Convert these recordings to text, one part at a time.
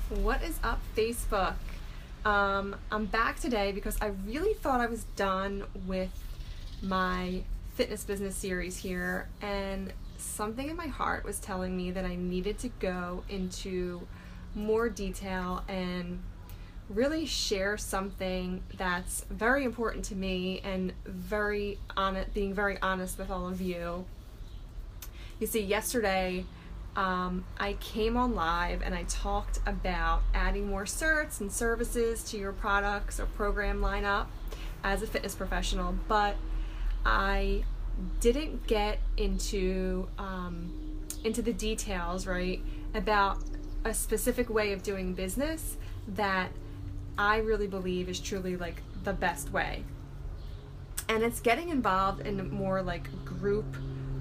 What is up, Facebook? I'm back today because I really thought I was done with my fitness business series here, and something in my heart was telling me that I needed to go into more detail and really share something that's very important to me and being very honest with all of you. You see, yesterday I came on live and I talked about adding more certs and services to your products or program lineup as a fitness professional, but I didn't get into the details, right, about a specific way of doing business that I really believe is truly like the best way. And it's getting involved in more like group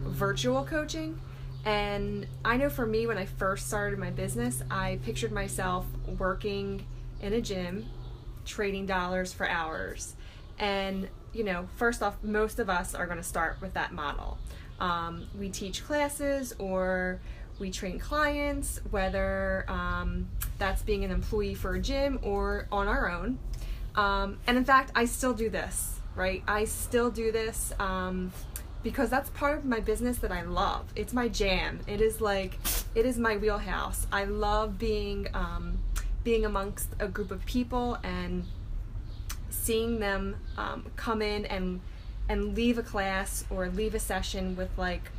virtual coaching. And I know for me, when I first started my business, I pictured myself working in a gym, trading dollars for hours. And, first off, most of us are going to start with that model. We teach classes or we train clients, whether that's being an employee for a gym or on our own. And in fact, I still do this, right? I still do this because that's part of my business that I love. It's my jam. It is my wheelhouse. I love being amongst a group of people and seeing them come in and leave a class or leave a session with like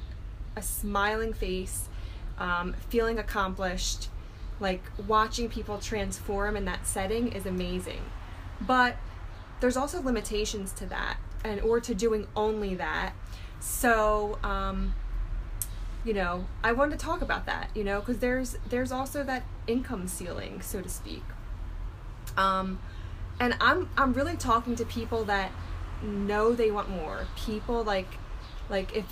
a smiling face, feeling accomplished. Like watching people transform in that setting is amazing. But there's also limitations to that or to doing only that. So, I wanted to talk about that, because there's also that income ceiling, so to speak. And I'm really talking to people that know they want more. People like if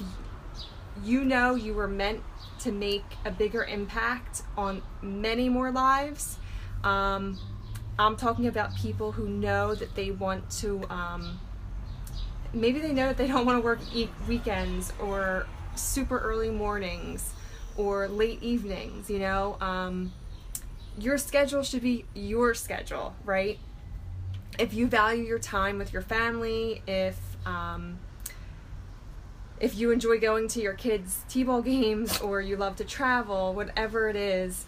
you were meant to make a bigger impact on many more lives. I'm talking about people who know that they want to, maybe they know that they don't want to work weekends or super early mornings or late evenings, your schedule should be your schedule, right? If you value your time with your family, if you enjoy going to your kids' t-ball games or you love to travel, whatever it is,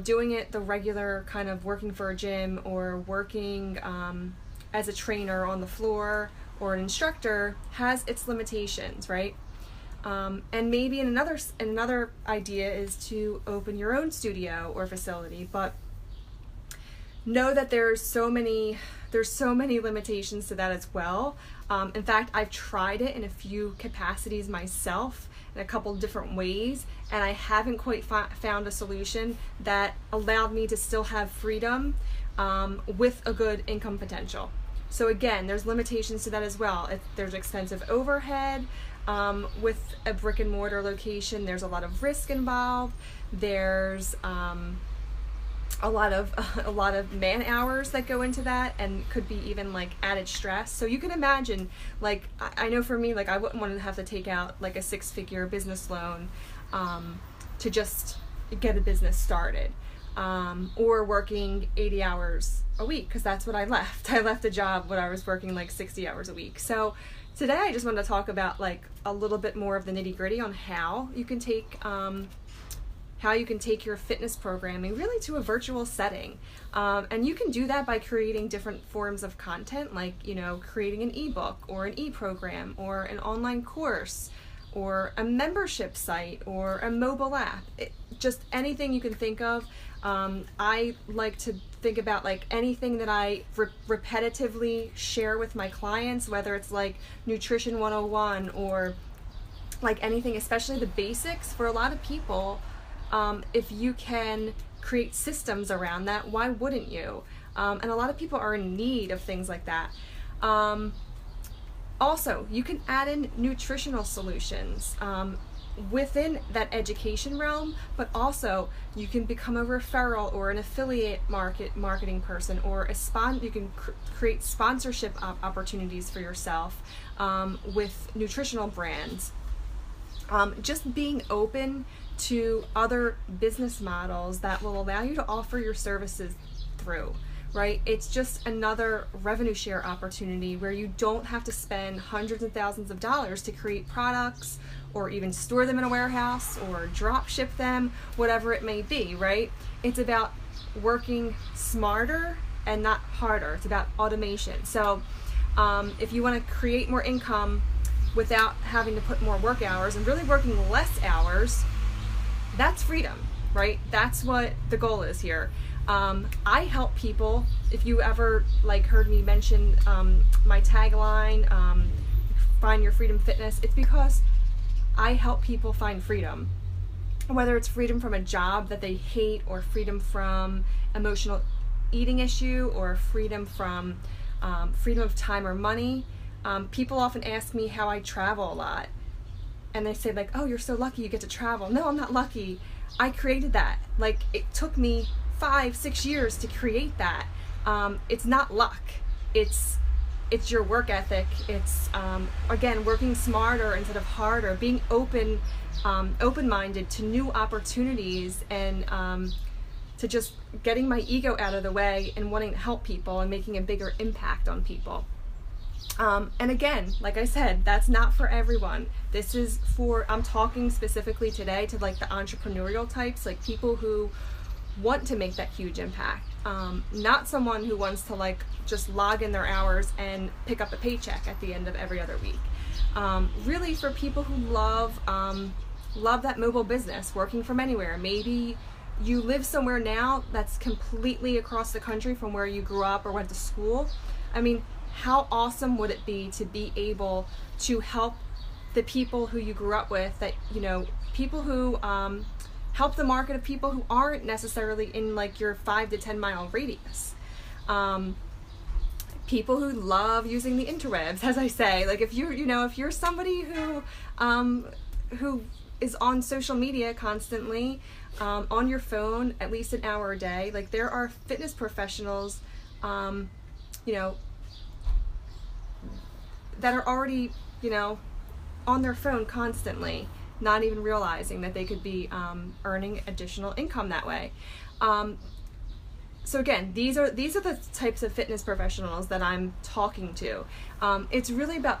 doing it the regular kind of working for a gym or working as a trainer on the floor or an instructor has its limitations, right? And maybe another idea is to open your own studio or facility, but know that there's so many limitations to that as well. In fact, I've tried it in a few capacities myself in a couple different ways, and I haven't quite found a solution that allowed me to still have freedom with a good income potential. So again, there's limitations to that as well. There's expensive overhead with a brick and mortar location. There's a lot of risk involved. There's a lot of man hours that go into that, and could be even like added stress. So you can imagine, like, I know for me, like, I wouldn't want to have to take out like a 6-figure business loan to just get a business started, or working 80 hours a week, because that's what I left. I left a job when I was working like 60 hours a week. So today I just wanted to talk about like a little bit more of the nitty-gritty on how you can take your fitness programming really to a virtual setting. And you can do that by creating different forms of content, like, creating an ebook or an e-program or an online course or a membership site or a mobile app. Just anything you can think of. I like to think about like anything that I repetitively share with my clients, whether it's like Nutrition 101 or like anything, especially the basics for a lot of people. If you can create systems around that, why wouldn't you? And a lot of people are in need of things like that. Also, you can add in nutritional solutions within that education realm, but also you can become a referral or an affiliate marketing person, or you can create sponsorship opportunities for yourself with nutritional brands. Just being open to other business models that will allow you to offer your services through, right? It's just another revenue share opportunity where you don't have to spend hundreds of thousands of dollars to create products or even store them in a warehouse or drop ship them, whatever it may be, right? It's about working smarter and not harder. It's about automation. So if you want to create more income without having to put more work hours and really working less hours, that's freedom, right? That's what the goal is here. I help people. If you ever heard me mention my tagline, Find Your Freedom Fitness, it's because I help people find freedom. Whether it's freedom from a job that they hate, or freedom from emotional eating issue, or freedom from freedom of time or money. People often ask me how I travel a lot. And they say oh, you're so lucky you get to travel. No, I'm not lucky. I created that. It took me 5-6 years to create that. It's not luck. It's your work ethic. It's again, working smarter instead of harder, being open-minded to new opportunities, and to just getting my ego out of the way and wanting to help people and making a bigger impact on people. And again, like I said, that's not for everyone. This is I'm talking specifically today to the entrepreneurial types, people who want to make that huge impact. Not someone who wants to just log in their hours and pick up a paycheck at the end of every other week. Really for people who love that mobile business, working from anywhere. Maybe you live somewhere now that's completely across the country from where you grew up or went to school. I mean, how awesome would it be to be able to help the people who you grew up with, people who help the market of people who aren't necessarily in your 5 to 10 mile radius. People who love using the interwebs, as I say. If you're somebody who is on social media constantly, on your phone at least an hour a day, there are fitness professionals, that are already, on their phone constantly, not even realizing that they could be earning additional income that way. So again, these are the types of fitness professionals that I'm talking to. It's really about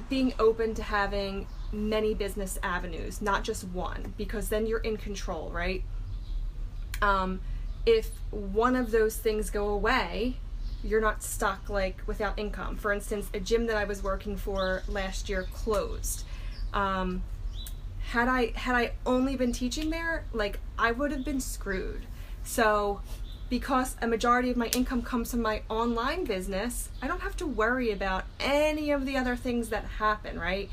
being open to having many business avenues, not just one, because then you're in control, right? If one of those things go away, you're not stuck without income. For instance, a gym that I was working for last year closed. Had I only been teaching there, I would have been screwed. So because a majority of my income comes from my online business, I don't have to worry about any of the other things that happen, right?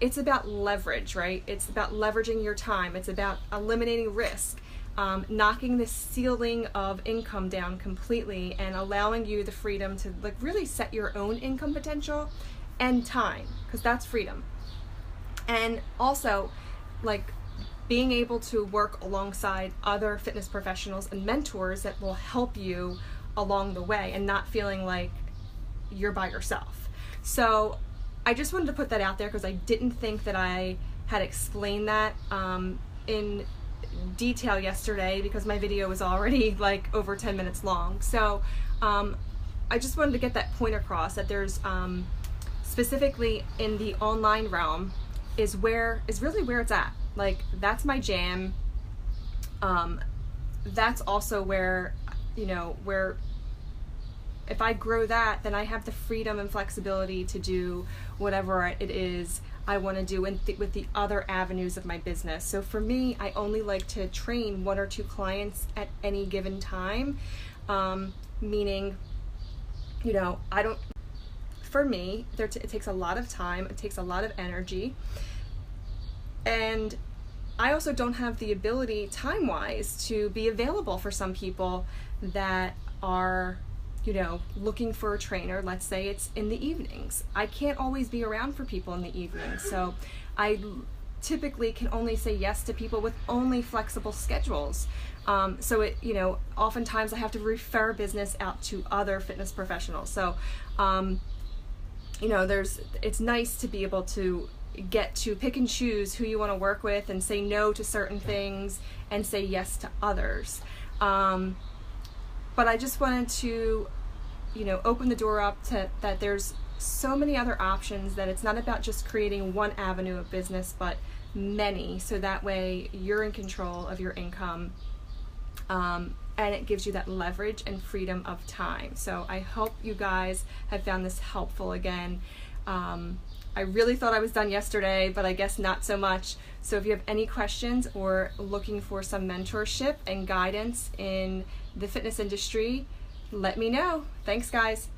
It's about leverage, right? It's about leveraging your time. It's about eliminating risk. Knocking the ceiling of income down completely and allowing you the freedom to really set your own income potential and time, because that's freedom. And also being able to work alongside other fitness professionals and mentors that will help you along the way and not feeling like you're by yourself. So I just wanted to put that out there because I didn't think that I had explained that in detail yesterday, because my video was already over 10 minutes long. So I just wanted to get that point across, that there's specifically in the online realm is really where it's at. That's my jam. That's also where where if I grow that, then I have the freedom and flexibility to do whatever it is I want to do with the other avenues of my business. So for me, I only like to train 1 or 2 clients at any given time, meaning, I don't, for me, it takes a lot of time, it takes a lot of energy, and I also don't have the ability time-wise to be available for some people that are looking for a trainer. Let's say it's in the evenings. I can't always be around for people in the evenings. So I typically can only say yes to people with only flexible schedules. So it, oftentimes I have to refer business out to other fitness professionals. So, it's nice to be able to, get to pick and choose who you want to work with and say no to certain things and say yes to others. But I just wanted to, open the door up to that there's so many other options, that it's not about just creating one avenue of business, but many, so that way you're in control of your income, and it gives you that leverage and freedom of time. So I hope you guys have found this helpful again. I really thought I was done yesterday, but I guess not so much. So if you have any questions or looking for some mentorship and guidance in the fitness industry, let me know. Thanks, guys.